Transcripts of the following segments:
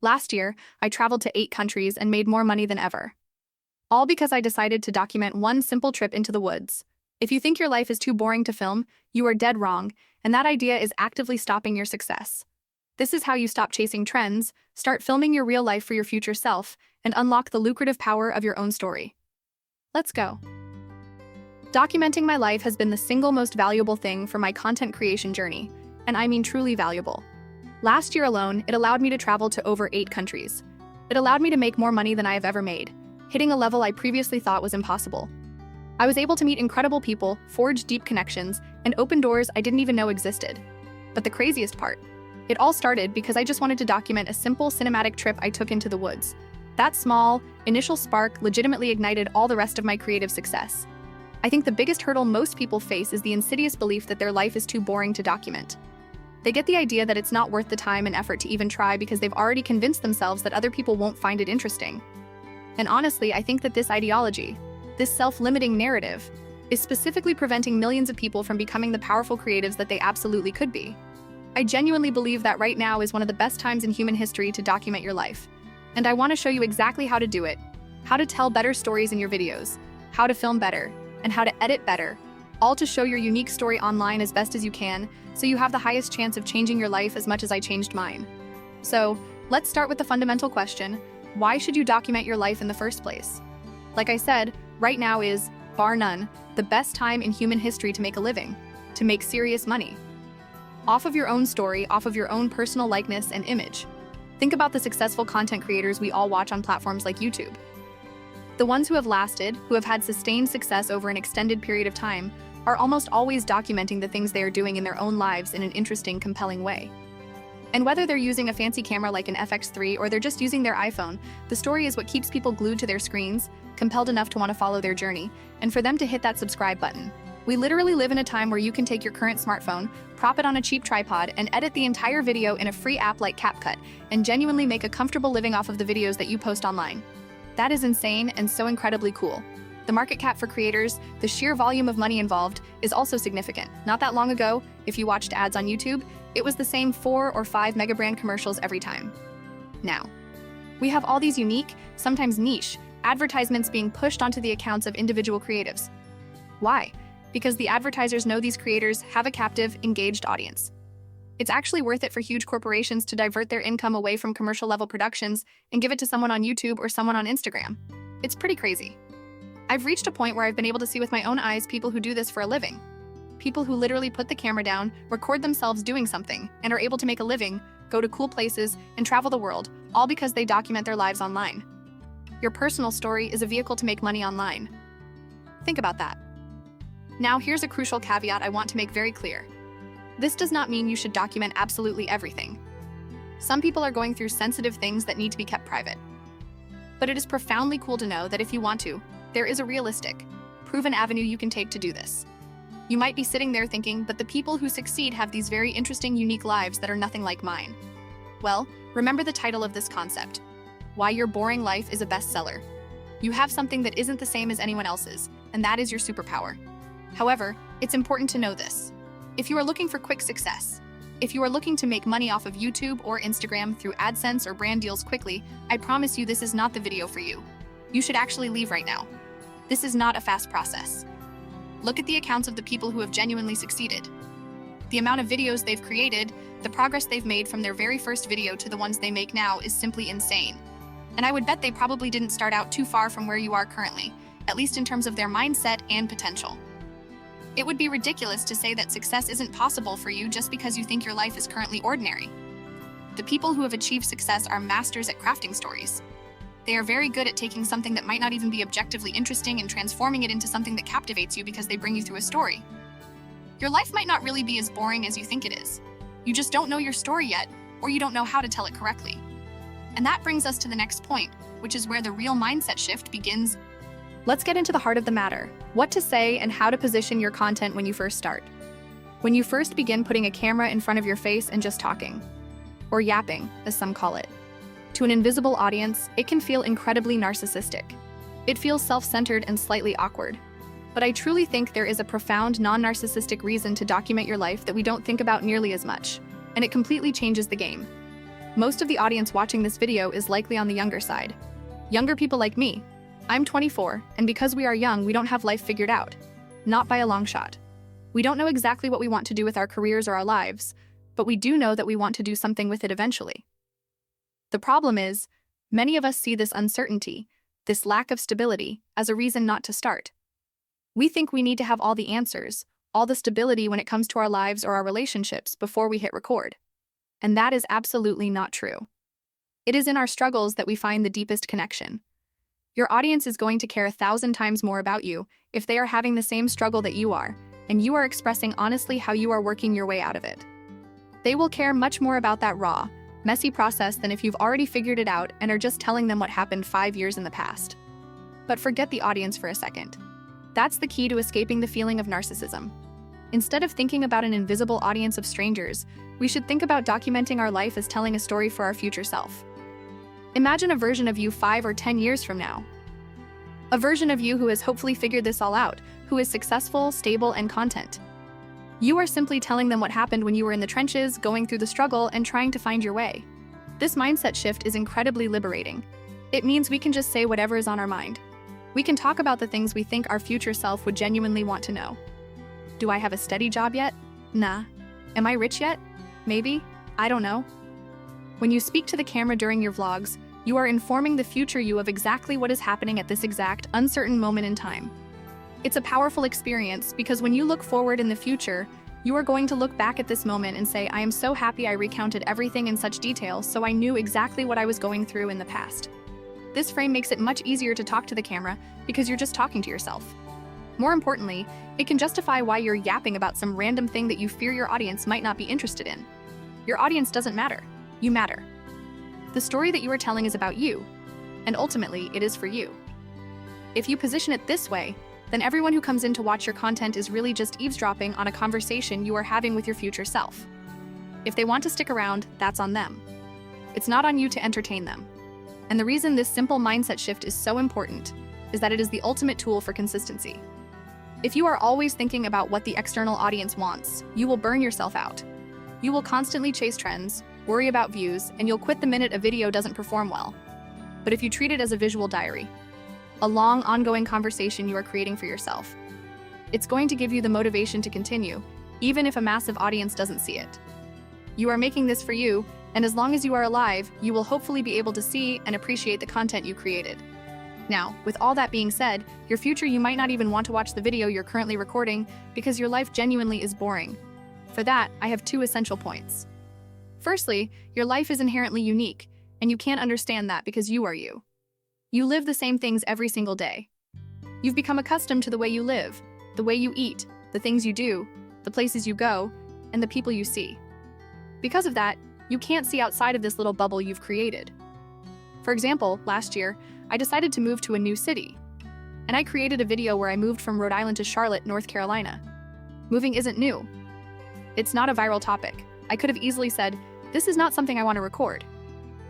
Last year, I traveled to 8 countries and made more money than ever. All because I decided to document one simple trip into the woods. If you think your life is too boring to film, you are dead wrong, and that idea is actively stopping your success. This is how you stop chasing trends, start filming your real life for your future self, and unlock the lucrative power of your own story. Let's go. Documenting my life has been the single most valuable thing for my content creation journey, and I mean truly valuable. Last year alone, it allowed me to travel to over 8 countries. It allowed me to make more money than I have ever made, hitting a level I previously thought was impossible. I was able to meet incredible people, forge deep connections, and open doors I didn't even know existed. But the craziest part, it all started because I just wanted to document a simple cinematic trip I took into the woods. That small, initial spark legitimately ignited all the rest of my creative success. I think the biggest hurdle most people face is the insidious belief that their life is too boring to document. They get the idea that it's not worth the time and effort to even try because they've already convinced themselves that other people won't find it interesting. And honestly, I think that this ideology, this self-limiting narrative, is specifically preventing millions of people from becoming the powerful creatives that they absolutely could be. I genuinely believe that right now is one of the best times in human history to document your life. And I want to show you exactly how to do it, how to tell better stories in your videos, how to film better, and how to edit better, all to show your unique story online as best as you can, so you have the highest chance of changing your life as much as I changed mine. So, let's start with the fundamental question: why should you document your life in the first place? Like I said, right now is, bar none, the best time in human history to make a living, to make serious money. Off of your own story, off of your own personal likeness and image. Think about the successful content creators we all watch on platforms like YouTube. The ones who have lasted, who have had sustained success over an extended period of time, are almost always documenting the things they are doing in their own lives in an interesting, compelling way. And whether they're using a fancy camera like an FX3 or they're just using their iPhone, the story is what keeps people glued to their screens, compelled enough to want to follow their journey, and for them to hit that subscribe button. We literally live in a time where you can take your current smartphone, prop it on a cheap tripod, and edit the entire video in a free app like CapCut, and genuinely make a comfortable living off of the videos that you post online. That is insane and so incredibly cool. The market cap for creators, the sheer volume of money involved, is also significant. Not that long ago, if you watched ads on YouTube, it was the same 4 or 5 mega brand commercials every time. Now, we have all these unique, sometimes niche, advertisements being pushed onto the accounts of individual creatives. Why? Because the advertisers know these creators have a captive, engaged audience. It's actually worth it for huge corporations to divert their income away from commercial-level productions and give it to someone on YouTube or someone on Instagram. It's pretty crazy. I've reached a point where I've been able to see with my own eyes people who do this for a living. People who literally put the camera down, record themselves doing something, and are able to make a living, go to cool places, and travel the world, all because they document their lives online. Your personal story is a vehicle to make money online. Think about that. Now, here's a crucial caveat I want to make very clear. This does not mean you should document absolutely everything. Some people are going through sensitive things that need to be kept private. But it is profoundly cool to know that if you want to, there is a realistic, proven avenue you can take to do this. You might be sitting there thinking, but the people who succeed have these very interesting, unique lives that are nothing like mine. Well, remember the title of this concept: Why Your Boring Life is a Bestseller. You have something that isn't the same as anyone else's, and that is your superpower. However, it's important to know this. If you are looking for quick success, if you are looking to make money off of YouTube or Instagram through AdSense or brand deals quickly, I promise you this is not the video for you. You should actually leave right now. This is not a fast process. Look at the accounts of the people who have genuinely succeeded. The amount of videos they've created, the progress they've made from their very first video to the ones they make now is simply insane. And I would bet they probably didn't start out too far from where you are currently, at least in terms of their mindset and potential. It would be ridiculous to say that success isn't possible for you just because you think your life is currently ordinary. The people who have achieved success are masters at crafting stories. They are very good at taking something that might not even be objectively interesting and transforming it into something that captivates you because they bring you through a story. Your life might not really be as boring as you think it is. You just don't know your story yet, or you don't know how to tell it correctly. And that brings us to the next point, which is where the real mindset shift begins. Let's get into the heart of the matter: what to say and how to position your content when you first start. When you first begin putting a camera in front of your face and just talking, or yapping, as some call it, to an invisible audience, it can feel incredibly narcissistic. It feels self-centered and slightly awkward. But I truly think there is a profound, non-narcissistic reason to document your life that we don't think about nearly as much, and it completely changes the game. Most of the audience watching this video is likely on the younger side. Younger people like me. I'm 24, and because we are young, we don't have life figured out. Not by a long shot. We don't know exactly what we want to do with our careers or our lives, but we do know that we want to do something with it eventually. The problem is, many of us see this uncertainty, this lack of stability, as a reason not to start. We think we need to have all the answers, all the stability when it comes to our lives or our relationships before we hit record. And that is absolutely not true. It is in our struggles that we find the deepest connection. Your audience is going to care 1,000 times more about you if they are having the same struggle that you are, and you are expressing honestly how you are working your way out of it. They will care much more about that raw, messy process than if you've already figured it out and are just telling them what happened 5 years in the past. But forget the audience for a second. That's the key to escaping the feeling of narcissism. Instead of thinking about an invisible audience of strangers, we should think about documenting our life as telling a story for our future self. Imagine a version of you 5 or 10 years from now. A version of you who has hopefully figured this all out, who is successful, stable, and content. You are simply telling them what happened when you were in the trenches, going through the struggle, and trying to find your way. This mindset shift is incredibly liberating. It means we can just say whatever is on our mind. We can talk about the things we think our future self would genuinely want to know. Do I have a steady job yet? Nah. Am I rich yet? Maybe. I don't know. When you speak to the camera during your vlogs, you are informing the future you of exactly what is happening at this exact, uncertain moment in time. It's a powerful experience because when you look forward in the future, you are going to look back at this moment and say, I am so happy I recounted everything in such detail so I knew exactly what I was going through in the past. This frame makes it much easier to talk to the camera because you're just talking to yourself. More importantly, it can justify why you're yapping about some random thing that you fear your audience might not be interested in. Your audience doesn't matter. You matter. The story that you are telling is about you, and ultimately, it is for you. If you position it this way, then everyone who comes in to watch your content is really just eavesdropping on a conversation you are having with your future self. If they want to stick around, that's on them. It's not on you to entertain them. And the reason this simple mindset shift is so important is that it is the ultimate tool for consistency. If you are always thinking about what the external audience wants, you will burn yourself out. You will constantly chase trends, worry about views, and you'll quit the minute a video doesn't perform well. But if you treat it as a visual diary, a long, ongoing conversation you are creating for yourself, it's going to give you the motivation to continue, even if a massive audience doesn't see it. You are making this for you, and as long as you are alive, you will hopefully be able to see and appreciate the content you created. Now, with all that being said, your future you might not even want to watch the video you're currently recording because your life genuinely is boring. For that, I have 2 essential points. Firstly, your life is inherently unique, and you can't understand that because you are you. You live the same things every single day. You've become accustomed to the way you live, the way you eat, the things you do, the places you go, and the people you see. Because of that, you can't see outside of this little bubble you've created. For example, last year, I decided to move to a new city, and I created a video where I moved from Rhode Island to Charlotte, North Carolina. Moving isn't new. It's not a viral topic. I could have easily said, this is not something I want to record.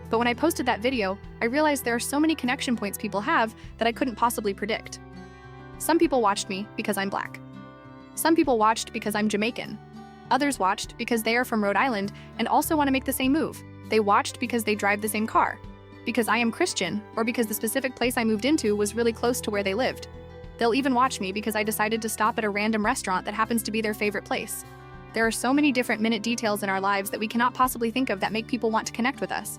But when I posted that video, I realized there are so many connection points people have that I couldn't possibly predict. Some people watched me because I'm Black. Some people watched because I'm Jamaican. Others watched because they are from Rhode Island and also want to make the same move. They watched because they drive the same car, because I am Christian, or because the specific place I moved into was really close to where they lived. They'll even watch me because I decided to stop at a random restaurant that happens to be their favorite place. There are so many different minute details in our lives that we cannot possibly think of that make people want to connect with us.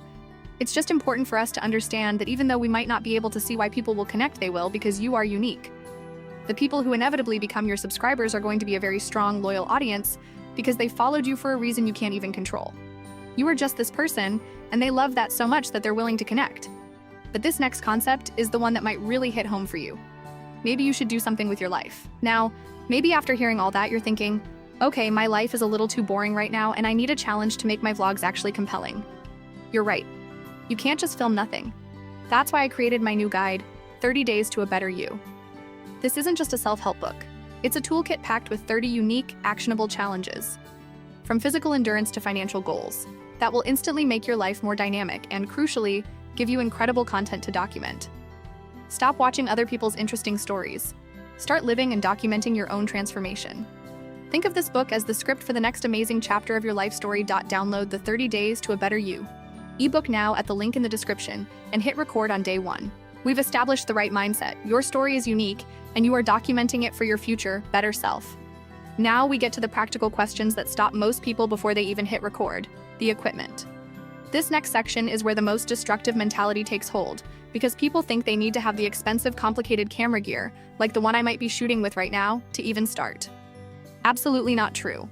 It's just important for us to understand that even though we might not be able to see why people will connect, they will because you are unique. The people who inevitably become your subscribers are going to be a very strong, loyal audience because they followed you for a reason you can't even control. You are just this person, and they love that so much that they're willing to connect. But this next concept is the one that might really hit home for you. Maybe you should do something with your life. Now, maybe after hearing all that, you're thinking, okay, my life is a little too boring right now, and I need a challenge to make my vlogs actually compelling. You're right. You can't just film nothing. That's why I created my new guide, 30 Days to a Better You. This isn't just a self-help book. It's a toolkit packed with 30 unique, actionable challenges, from physical endurance to financial goals, that will instantly make your life more dynamic and, crucially, give you incredible content to document. Stop watching other people's interesting stories. Start living and documenting your own transformation. Think of this book as the script for the next amazing chapter of your life story. Download the 30 Days to a Better You. Ebook now at the link in the description and hit record on day 1. We've established the right mindset. Your story is unique, and you are documenting it for your future, better self. Now we get to the practical questions that stop most people before they even hit record: the equipment. This next section is where the most destructive mentality takes hold, because people think they need to have the expensive, complicated camera gear, like the one I might be shooting with right now, to even start. Absolutely not true.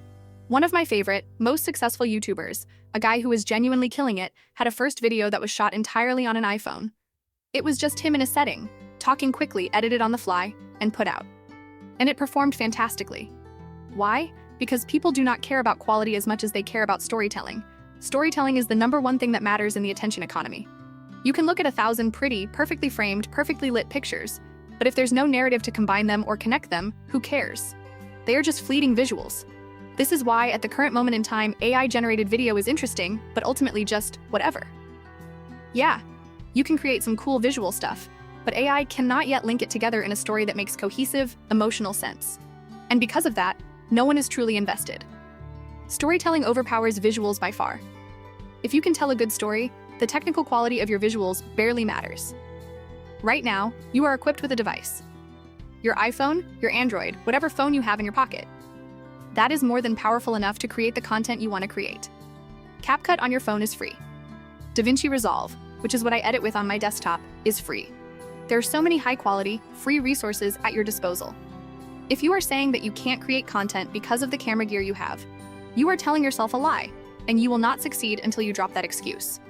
One of my favorite, most successful YouTubers, a guy who is genuinely killing it, had a first video that was shot entirely on an iPhone. It was just him in a setting, talking quickly, edited on the fly, and put out. And it performed fantastically. Why? Because people do not care about quality as much as they care about storytelling. Storytelling is the #1 thing that matters in the attention economy. You can look at 1,000 pretty, perfectly framed, perfectly lit pictures, but if there's no narrative to combine them or connect them, who cares? They are just fleeting visuals. This is why, at the current moment in time, AI-generated video is interesting, but ultimately just whatever. Yeah, you can create some cool visual stuff, but AI cannot yet link it together in a story that makes cohesive, emotional sense. And because of that, no one is truly invested. Storytelling overpowers visuals by far. If you can tell a good story, the technical quality of your visuals barely matters. Right now, you are equipped with a device. Your iPhone, your Android, whatever phone you have in your pocket. That is more than powerful enough to create the content you want to create. CapCut on your phone is free. DaVinci Resolve, which is what I edit with on my desktop, is free. There are so many high-quality, free resources at your disposal. If you are saying that you can't create content because of the camera gear you have, you are telling yourself a lie, and you will not succeed until you drop that excuse.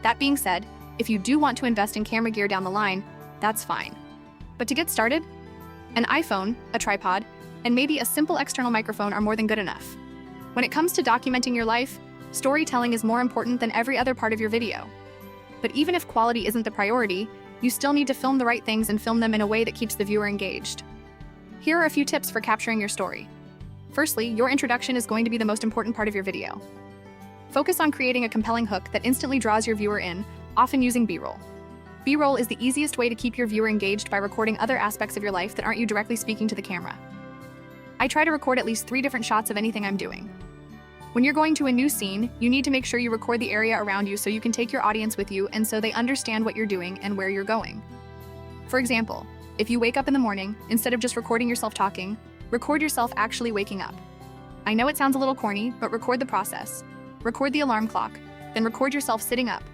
That being said, if you do want to invest in camera gear down the line, that's fine. But to get started, an iPhone, a tripod, and maybe a simple external microphone are more than good enough. When it comes to documenting your life, storytelling is more important than every other part of your video. But even if quality isn't the priority, you still need to film the right things and film them in a way that keeps the viewer engaged. Here are a few tips for capturing your story. Firstly, your introduction is going to be the most important part of your video. Focus on creating a compelling hook that instantly draws your viewer in, often using B-roll. B-roll is the easiest way to keep your viewer engaged by recording other aspects of your life that aren't you directly speaking to the camera. I try to record at least 3 different shots of anything I'm doing. When you're going to a new scene, you need to make sure you record the area around you so you can take your audience with you and so they understand what you're doing and where you're going. For example, if you wake up in the morning, instead of just recording yourself talking, record yourself actually waking up. I know it sounds a little corny, but record the process. Record the alarm clock, then record yourself sitting up,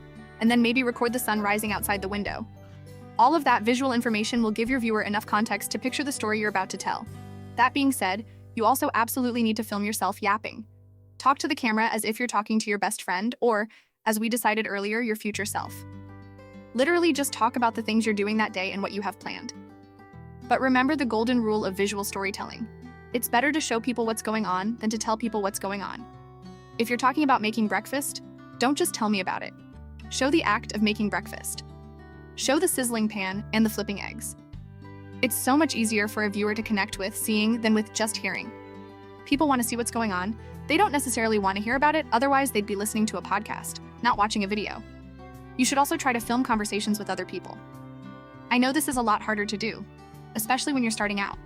and then maybe record the sun rising outside the window. All of that visual information will give your viewer enough context to picture the story you're about to tell. That being said, you also absolutely need to film yourself yapping. Talk to the camera as if you're talking to your best friend or, as we decided earlier, your future self. Literally just talk about the things you're doing that day and what you have planned. But remember the golden rule of visual storytelling. It's better to show people what's going on than to tell people what's going on. If you're talking about making breakfast, don't just tell me about it. Show the act of making breakfast. Show the sizzling pan and the flipping eggs. It's so much easier for a viewer to connect with seeing than with just hearing. People want to see what's going on. They don't necessarily want to hear about it, otherwise they'd be listening to a podcast, not watching a video. You should also try to film conversations with other people. I know this is a lot harder to do, especially when you're starting out,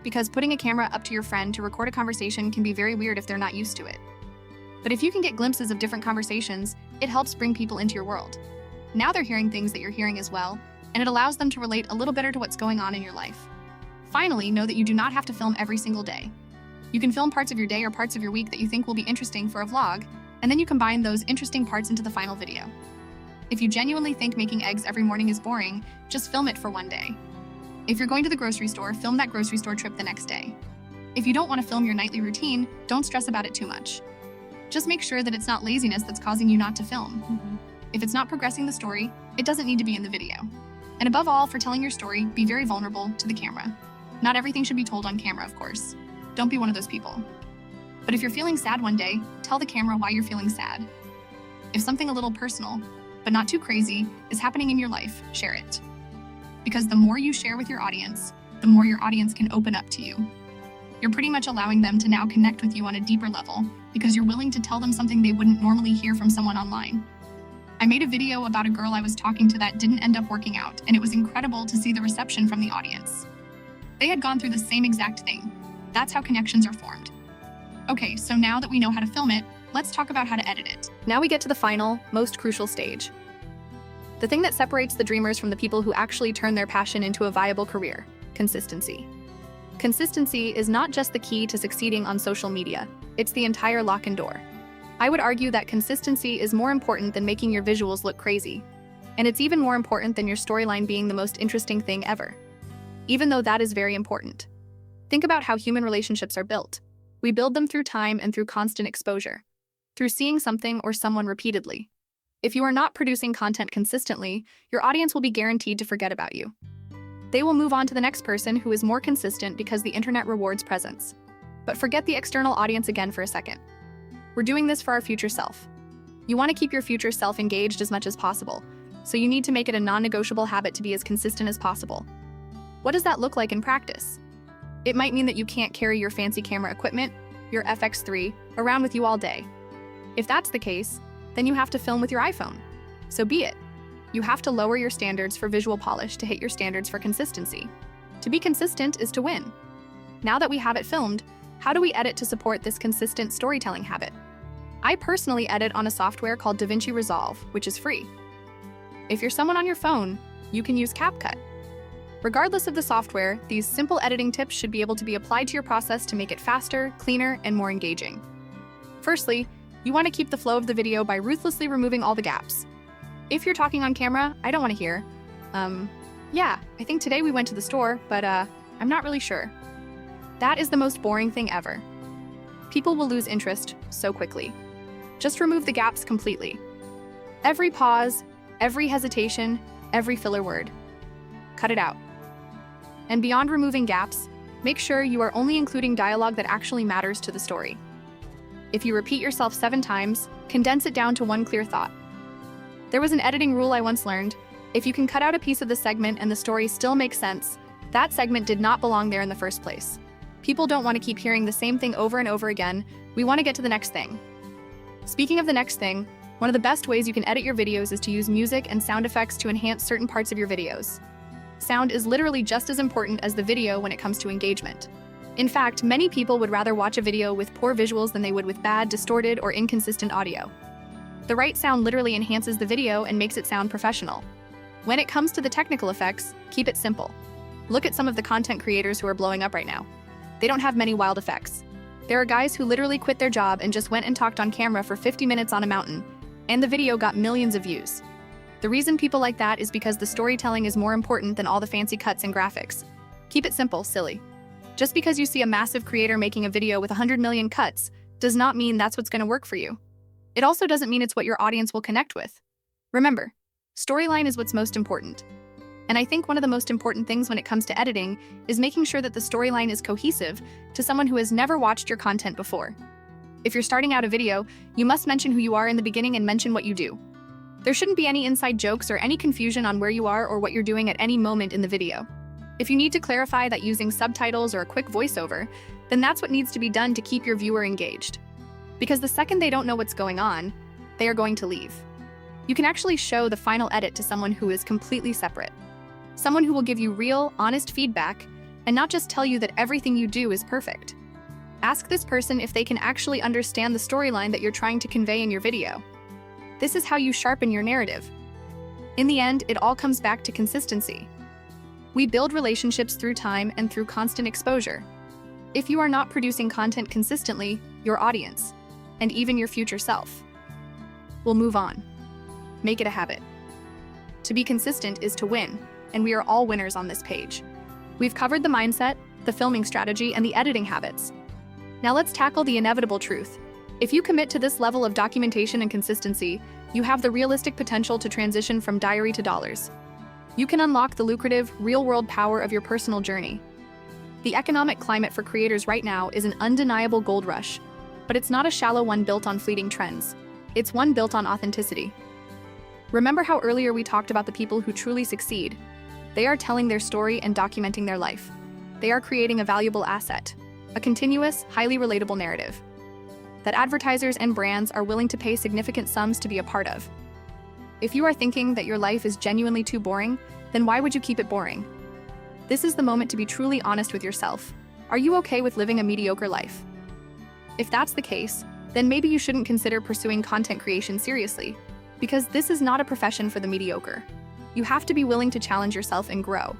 because putting a camera up to your friend to record a conversation can be very weird if they're not used to it. But if you can get glimpses of different conversations, it helps bring people into your world. Now they're hearing things that you're hearing as well, and it allows them to relate a little better to what's going on in your life. Finally, know that you do not have to film every single day. You can film parts of your day or parts of your week that you think will be interesting for a vlog, and then you combine those interesting parts into the final video. If you genuinely think making eggs every morning is boring, just film it for one day. If you're going to the grocery store, film that grocery store trip the next day. If you don't want to film your nightly routine, don't stress about it too much. Just make sure that it's not laziness that's causing you not to film. If it's not progressing the story, it doesn't need to be in the video. And above all, for telling your story, be very vulnerable to the camera. Not everything should be told on camera, of course. Don't be one of those people. But if you're feeling sad one day, tell the camera why you're feeling sad. If something a little personal, but not too crazy, is happening in your life, share it. Because the more you share with your audience, the more your audience can open up to you. You're pretty much allowing them to now connect with you on a deeper level because you're willing to tell them something they wouldn't normally hear from someone online. I made a video about a girl I was talking to that didn't end up working out, and it was incredible to see the reception from the audience. They had gone through the same exact thing. That's how connections are formed. Okay, so now that we know how to film it, let's talk about how to edit it. Now we get to the final, most crucial stage. The thing that separates the dreamers from the people who actually turn their passion into a viable career: consistency. Consistency is not just the key to succeeding on social media, it's the entire lock and door. I would argue that consistency is more important than making your visuals look crazy. And it's even more important than your storyline being the most interesting thing ever. Even though that is very important. Think about how human relationships are built. We build them through time and through constant exposure. Through seeing something or someone repeatedly. If you are not producing content consistently, your audience will be guaranteed to forget about you. They will move on to the next person who is more consistent because the internet rewards presence. But forget the external audience again for a second. We're doing this for our future self. You want to keep your future self engaged as much as possible, so you need to make it a non-negotiable habit to be as consistent as possible. What does that look like in practice? It might mean that you can't carry your fancy camera equipment, your FX3, around with you all day. If that's the case, then you have to film with your iPhone. So be it. You have to lower your standards for visual polish to hit your standards for consistency. To be consistent is to win. Now that we have it filmed, how do we edit to support this consistent storytelling habit? I personally edit on a software called DaVinci Resolve, which is free. If you're someone on your phone, you can use CapCut. Regardless of the software, these simple editing tips should be able to be applied to your process to make it faster, cleaner, and more engaging. Firstly, you want to keep the flow of the video by ruthlessly removing all the gaps. If you're talking on camera, I don't want to hear, yeah, I think today we went to the store, but I'm not really sure. That is the most boring thing ever. People will lose interest so quickly. Just remove the gaps completely. Every pause, every hesitation, every filler word. Cut it out. And beyond removing gaps, make sure you are only including dialogue that actually matters to the story. If you repeat yourself 7 times, condense it down to one clear thought. There was an editing rule I once learned. If you can cut out a piece of the segment and the story still makes sense, that segment did not belong there in the first place. People don't want to keep hearing the same thing over and over again. We want to get to the next thing. Speaking of the next thing, one of the best ways you can edit your videos is to use music and sound effects to enhance certain parts of your videos. Sound is literally just as important as the video when it comes to engagement. In fact, many people would rather watch a video with poor visuals than they would with bad, distorted, or inconsistent audio. The right sound literally enhances the video and makes it sound professional. When it comes to the technical effects, keep it simple. Look at some of the content creators who are blowing up right now. They don't have many wild effects. There are guys who literally quit their job and just went and talked on camera for 50 minutes on a mountain, and the video got millions of views. The reason people like that is because the storytelling is more important than all the fancy cuts and graphics. Keep it simple, silly. Just because you see a massive creator making a video with 100 million cuts does not mean that's what's going to work for you. It also doesn't mean it's what your audience will connect with. Remember, storyline is what's most important. And I think one of the most important things when it comes to editing is making sure that the storyline is cohesive to someone who has never watched your content before. If you're starting out a video, you must mention who you are in the beginning and mention what you do. There shouldn't be any inside jokes or any confusion on where you are or what you're doing at any moment in the video. If you need to clarify that using subtitles or a quick voiceover, then that's what needs to be done to keep your viewer engaged. Because the second they don't know what's going on, they are going to leave. You can actually show the final edit to someone who is completely separate. Someone who will give you real, honest feedback and not just tell you that everything you do is perfect. Ask this person if they can actually understand the storyline that you're trying to convey in your video. This is how you sharpen your narrative. In the end, it all comes back to consistency. We build relationships through time and through constant exposure. If you are not producing content consistently, your audience, and even your future self, will move on. Make it a habit. To be consistent is to win, and we are all winners on this page. We've covered the mindset, the filming strategy, and the editing habits. Now let's tackle the inevitable truth. If you commit to this level of documentation and consistency, you have the realistic potential to transition from diary to dollars. You can unlock the lucrative, real-world power of your personal journey. The economic climate for creators right now is an undeniable gold rush, but it's not a shallow one built on fleeting trends. It's one built on authenticity. Remember how earlier we talked about the people who truly succeed? They are telling their story and documenting their life. They are creating a valuable asset, a continuous, highly relatable narrative that advertisers and brands are willing to pay significant sums to be a part of. If you are thinking that your life is genuinely too boring, then why would you keep it boring? This is the moment to be truly honest with yourself. Are you okay with living a mediocre life? If that's the case, then maybe you shouldn't consider pursuing content creation seriously, because this is not a profession for the mediocre. You have to be willing to challenge yourself and grow.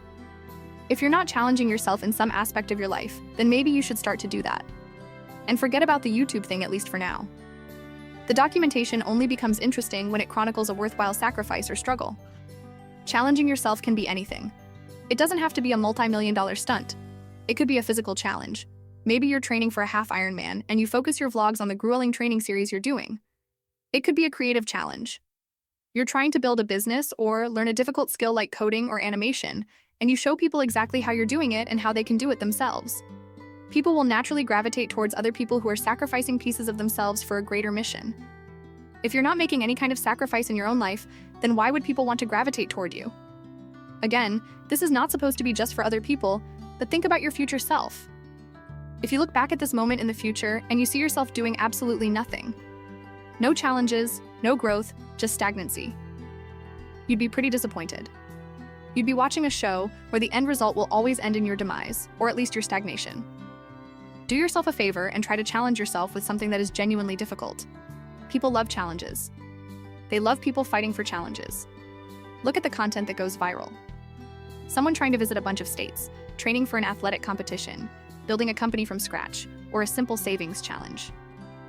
If you're not challenging yourself in some aspect of your life, then maybe you should start to do that. And forget about the YouTube thing, at least for now. The documentation only becomes interesting when it chronicles a worthwhile sacrifice or struggle. Challenging yourself can be anything. It doesn't have to be a multi-million-dollar stunt. It could be a physical challenge. Maybe you're training for a half Ironman and you focus your vlogs on the grueling training series you're doing. It could be a creative challenge. You're trying to build a business or learn a difficult skill like coding or animation, and you show people exactly how you're doing it and how they can do it themselves. People will naturally gravitate towards other people who are sacrificing pieces of themselves for a greater mission. If you're not making any kind of sacrifice in your own life, then why would people want to gravitate toward you? Again, this is not supposed to be just for other people, but think about your future self. If you look back at this moment in the future and you see yourself doing absolutely nothing, no challenges, no growth, just stagnancy, you'd be pretty disappointed. You'd be watching a show where the end result will always end in your demise, or at least your stagnation. Do yourself a favor and try to challenge yourself with something that is genuinely difficult. People love challenges. They love people fighting for challenges. Look at the content that goes viral. Someone trying to visit a bunch of states, training for an athletic competition, building a company from scratch, or a simple savings challenge.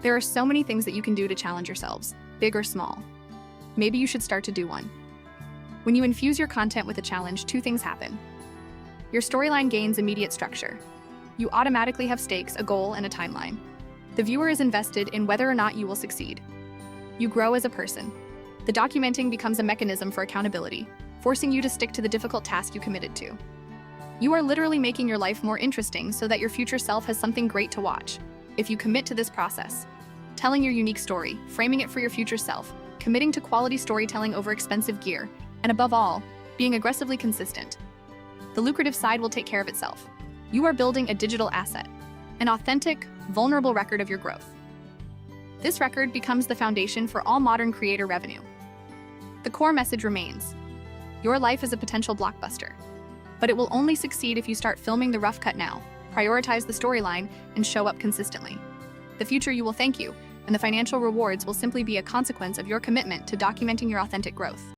There are so many things that you can do to challenge yourselves, big or small. Maybe you should start to do one. When you infuse your content with a challenge, two things happen. Your storyline gains immediate structure. You automatically have stakes, a goal, and a timeline. The viewer is invested in whether or not you will succeed. You grow as a person. The documenting becomes a mechanism for accountability, forcing you to stick to the difficult task you committed to. You are literally making your life more interesting so that your future self has something great to watch. If you commit to this process, telling your unique story, framing it for your future self, committing to quality storytelling over expensive gear, and above all, being aggressively consistent, the lucrative side will take care of itself. You are building a digital asset, an authentic, vulnerable record of your growth. This record becomes the foundation for all modern creator revenue. The core message remains: your life is a potential blockbuster, but it will only succeed if you start filming the rough cut now, prioritize the storyline, and show up consistently. The future you will thank you, and the financial rewards will simply be a consequence of your commitment to documenting your authentic growth.